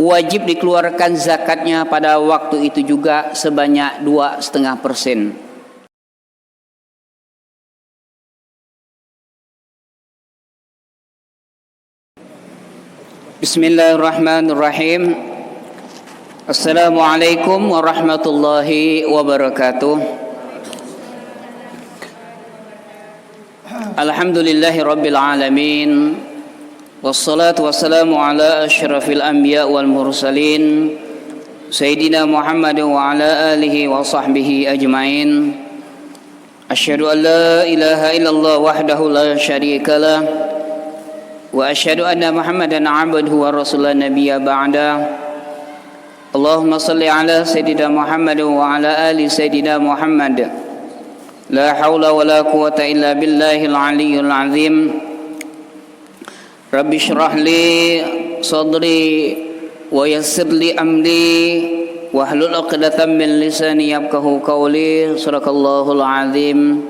wajib dikeluarkan zakatnya pada waktu itu juga sebanyak 2,5%. Bismillahirrahmanirrahim. Assalamualaikum warahmatullahi wabarakatuh. Alhamdulillahi rabbil alamin. Wassalatu wassalamu ala asyrafil anbiya wal mursalin Sayyidina Muhammad wa ala alihi wa sahbihi ajma'in. Asyhadu an la ilaha illallah wahdahu la syarika lah wa asyhadu anna Muhammadan abduhu wa rasulun nabiyya ba'da. Allahumma salli ala Sayyidina Muhammad wa ala ali Sayyidina Muhammad. La hawla wa la quwata illa billahil aliyyil azim. Rabbi syrah li sadri wa yassir li amri wahlul 'uqdatam min lisani yafqahu qawli. Sadaqallahul azim.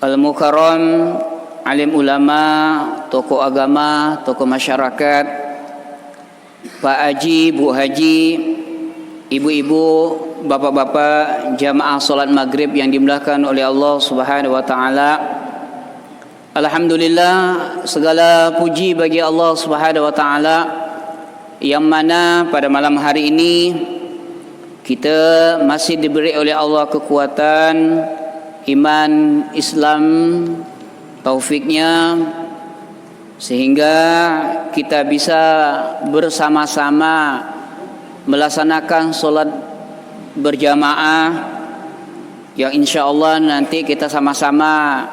Al-mukarram, alim ulama, tokoh agama, tokoh masyarakat, Pak Haji, Bu Haji, ibu-ibu, bapak-bapak, jamaah salat maghrib yang dimuliakan oleh Allah Subhanahu wa taala. Alhamdulillah, segala puji bagi Allah Subhanahu wa taala yang mana pada malam hari ini kita masih diberi oleh Allah kekuatan, iman, Islam, taufiknya, sehingga kita bisa bersama-sama melaksanakan solat berjamaah yang insya Allah nanti kita sama-sama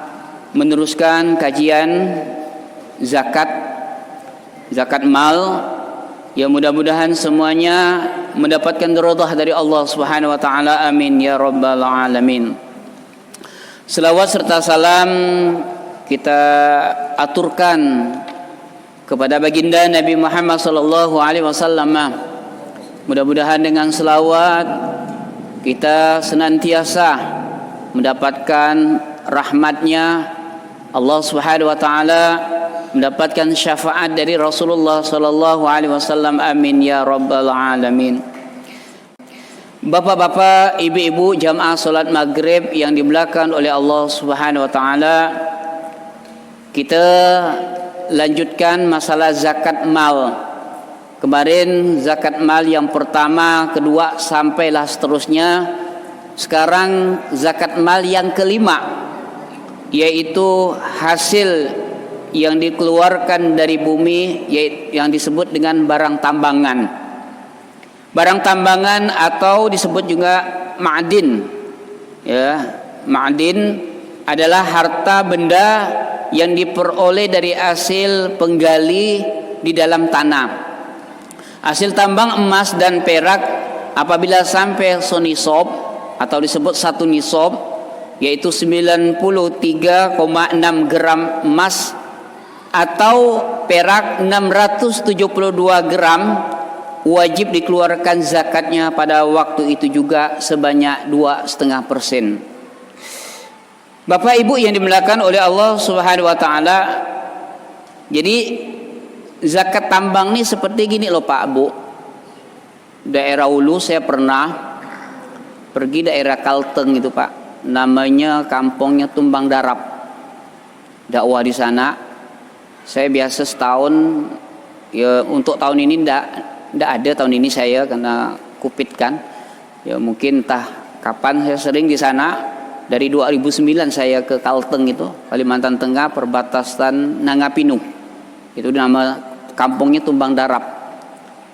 meneruskan kajian zakat mal, yang mudah-mudahan semuanya mendapatkan ridha dari Allah Subhanahu wa taala. Amin ya rabbal alamin. Selawat serta salam kita aturkan kepada baginda Nabi Muhammad sallallahu alaihi wasallam. Mudah-mudahan dengan selawat kita senantiasa mendapatkan rahmatnya Allah Subhanahu wa taala, mendapatkan syafaat dari Rasulullah sallallahu alaihi wasallam. Amin ya rabbal alamin. Bapak-bapak, ibu-ibu, jamaah salat maghrib yang dimuliakan oleh Allah Subhanahu wa taala, kita lanjutkan masalah zakat mal. Kemarin zakat mal yang pertama, kedua, sampailah seterusnya. Sekarang zakat mal yang kelima, yaitu hasil yang dikeluarkan dari bumi, yang disebut dengan barang tambangan. Barang tambangan atau disebut juga ma'din. Ya, ma'din adalah harta benda yang diperoleh dari hasil penggali di dalam tanah. Hasil tambang emas dan perak apabila sampai senisab atau disebut satu nisab, yaitu 93,6 gram emas atau perak 672 gram, wajib dikeluarkan zakatnya pada waktu itu juga sebanyak 2,5%. Bapak Ibu yang dimuliakan oleh Allah Subhanahu wa taala, jadi zakat tambang ini seperti gini loh Pak Bu. Daerah Hulu saya pernah pergi daerah Kalteng itu Pak, namanya kampungnya Tumbang Darap, dakwah di sana. Saya biasa setahun, ya untuk tahun ini ndak ada tahun ini saya karena Covid kan. Ya mungkin entah kapan, saya sering di sana. Dari 2009 saya ke Kalteng itu, Kalimantan Tengah, perbatasan Nangapinu. Itu nama kampungnya Tumbang Darap.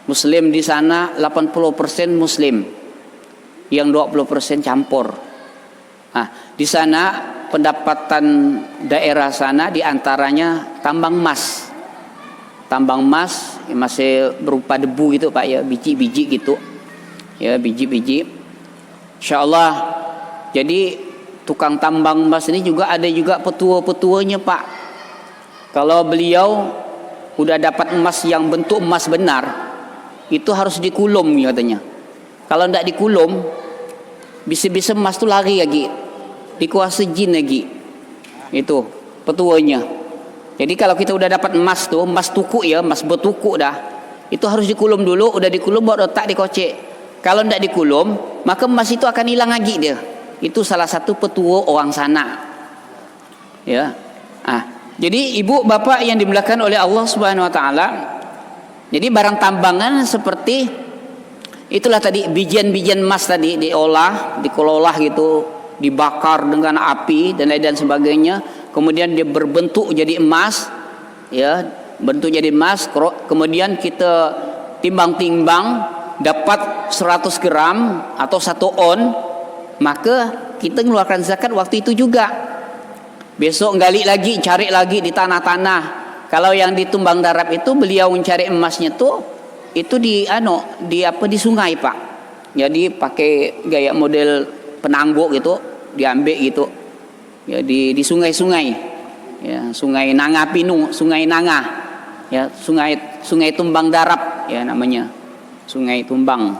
Muslim di sana 80% Muslim, yang 20% campur. Nah, di sana pendapatan daerah sana diantaranya tambang emas. Tambang emas masih berupa debu gitu Pak ya, biji-biji gitu. Ya, biji-biji. Insyaallah. Jadi tukang tambang emas ini juga ada juga petua-petuanya Pak. Kalau beliau udah dapat emas yang bentuk emas benar, itu harus dikulum katanya. Kalau tidak dikulum, bisa-bisa emas itu lari lagi, dikuasai jin lagi. Itu petuanya. Jadi kalau kita udah dapat emas tuh, emas tuku ya, emas bertuku dah, Itu harus dikulum dulu, udah dikulum baru letak dikocek. Kalau tidak dikulum, maka emas itu akan hilang lagi dia. Itu salah satu petua orang sana. Ya. Jadi ibu bapak yang dimuliakan oleh Allah Subhanahu wa taala, jadi barang tambangan seperti itulah tadi, bijian-bijian emas tadi diolah, dikelola gitu, dibakar dengan api dan lain sebagainya, kemudian dia berbentuk jadi emas, ya, bentuk jadi emas, kemudian kita timbang-timbang dapat 100 gram atau 1 on, maka kita mengeluarkan zakat waktu itu juga. Besok gali lagi, cari lagi di tanah-tanah. Kalau yang di Tumbang Darab itu beliau mencari emasnya tuh itu di sungai, Pak. Jadi pakai gaya model penangguk gitu, diambil gitu. Ya di sungai-sungai. Ya, Sungai Nanga Pinung, Sungai Nanga. Ya, sungai Tumbang Darab ya namanya. Sungai Tumbang.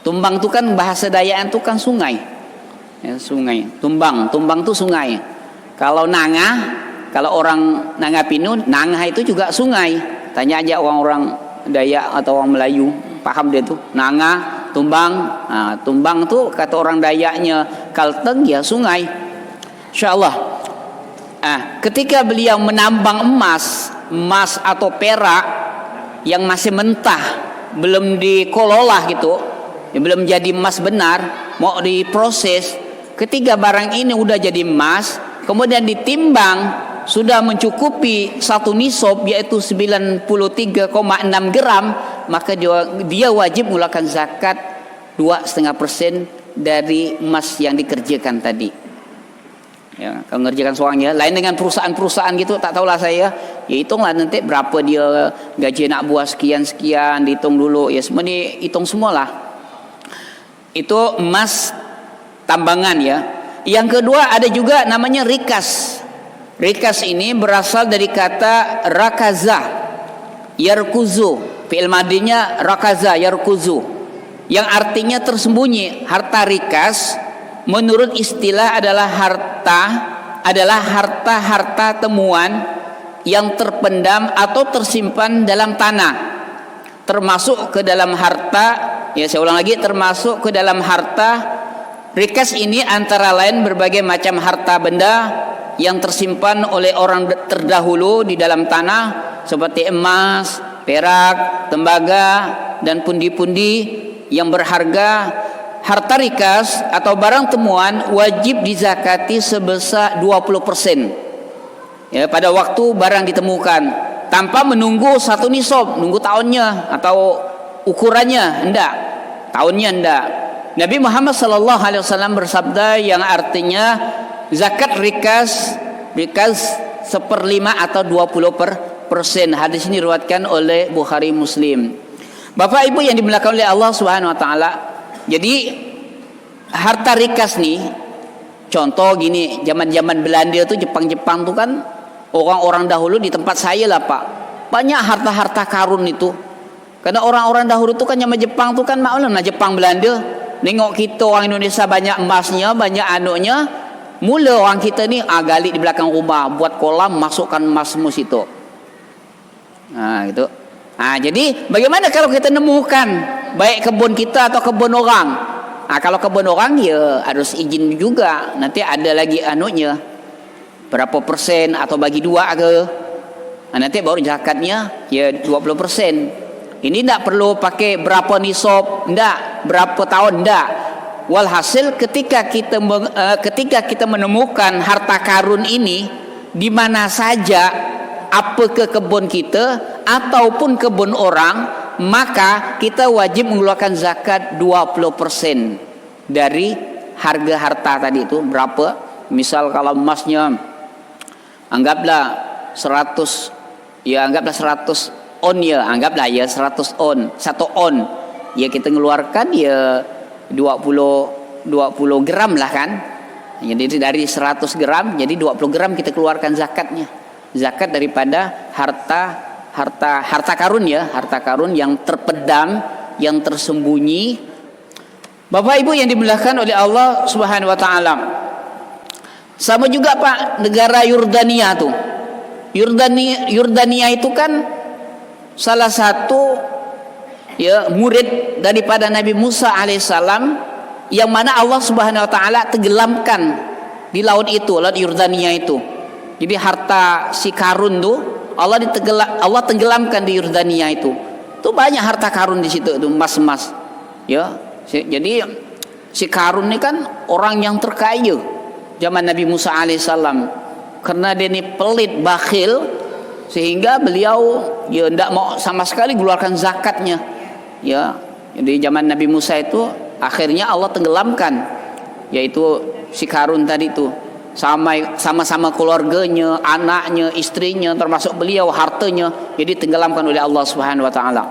Tumbang itu kan bahasa Dayak itu kan sungai. Ya, sungai. Tumbang itu sungai. Kalau Nanga, kalau orang Nanga Pinun, Nanga itu juga sungai. Tanya aja orang-orang Dayak atau orang Melayu, paham dia tuh. Nanga, Tumbang. Nah, Tumbang tuh kata orang Dayaknya Kalteng ya sungai. Insyaallah. Ketika beliau menambang emas atau perak yang masih mentah, belum dikelola gitu, ya, belum jadi emas benar, mau diproses. Ketika barang ini udah jadi emas, kemudian ditimbang sudah mencukupi satu nisab yaitu 93,6 gram, maka dia wajib mengeluarkan zakat 2,5% dari emas yang dikerjakan tadi. Ya, kalau mengerjakan seorangnya, lain dengan perusahaan-perusahaan gitu, tak tahulah saya. Ya hitunglah nanti berapa dia gaji nak buah sekian, dihitung dulu. Ya semua dihitung semualah. Itu emas tambangan ya. Yang kedua ada juga namanya rikas. Rikas ini berasal dari kata rakaza, yarkuzu. Fi'il madinya rakaza, yarkuzu, yang artinya tersembunyi. Harta rikas menurut istilah adalah harta temuan yang terpendam atau tersimpan dalam tanah. Termasuk ke dalam harta, ya saya ulang lagi, termasuk ke dalam harta. Rikas ini antara lain berbagai macam harta benda yang tersimpan oleh orang terdahulu di dalam tanah seperti emas, perak, tembaga dan pundi-pundi yang berharga. Harta rikas atau barang temuan wajib dizakati sebesar 20%. Ya, pada waktu barang ditemukan tanpa menunggu satu nisab, nunggu tahunnya atau ukurannya, enggak. Tahunnya enggak. Nabi Muhammad sallallahu alaihi wasallam bersabda yang artinya zakat rikas 1/5 atau 20%. Hadis ini diriwayatkan oleh Bukhari Muslim. Bapak Ibu yang dimuliakan oleh Allah Subhanahu wa taala, jadi harta rikas nih, contoh gini, zaman-zaman Belanda tuh, Jepang tuh kan, orang-orang dahulu di tempat saya lah Pak, banyak harta-harta karun itu. Karena orang-orang dahulu tuh kan zaman Jepang tuh kan maklum lah, Jepang Belanda. Nengok kita orang Indonesia banyak emasnya, banyak anuknya. Mula orang kita ni gali di belakang rumah, buat kolam, masukkan emas semua situ. Gitu. Jadi bagaimana kalau kita nemukan baik kebun kita atau kebun orang? Kalau kebun orang ya harus izin juga. Nanti ada lagi anunya, berapa persen atau bagi 2 ke. Nanti baru zakatnya ya 20%. Ini tidak perlu pakai berapa nisab, tidak, berapa tahun, tidak. Walhasil ketika kita menemukan harta karun ini di mana saja, apa ke kebun kita ataupun kebun orang, maka kita wajib mengeluarkan zakat 20% dari harga harta tadi itu. Berapa? Misal kalau emasnya anggaplah 100, ya anggaplah 100 on ya, anggaplah ya 100 on, 1 on. Ya kita mengeluarkan ya 20 gram lah kan. Jadi dari 100 gram jadi 20 gram kita keluarkan zakatnya. Zakat daripada harta karun ya, harta karun yang terpendam, yang tersembunyi. Bapak Ibu yang dimuliakan oleh Allah Subhanahu wa taala. Sama juga Pak, negara Yordania tuh. Yordania itu kan salah satu ya murid daripada Nabi Musa alaihissalam, yang mana Allah Subhanahu wa taala tenggelamkan di laut itu, laut Yordania itu. Jadi harta si Karun tuh Allah tenggelamkan di Yordania itu. Tuh banyak harta karun di situ, itu emas-emas. Ya. Jadi si Karun ini kan orang yang terkaya zaman Nabi Musa alaihissalam. Karena dia ini pelit, bakhil, sehingga beliau ya tidak mau sama sekali keluarkan zakatnya. Ya. Jadi zaman Nabi Musa itu akhirnya Allah tenggelamkan, yaitu si Karun tadi itu. Sama-sama keluarganya, anaknya, istrinya, termasuk beliau, hartanya, jadi tenggelamkan oleh Allah Subhanahu wa taala.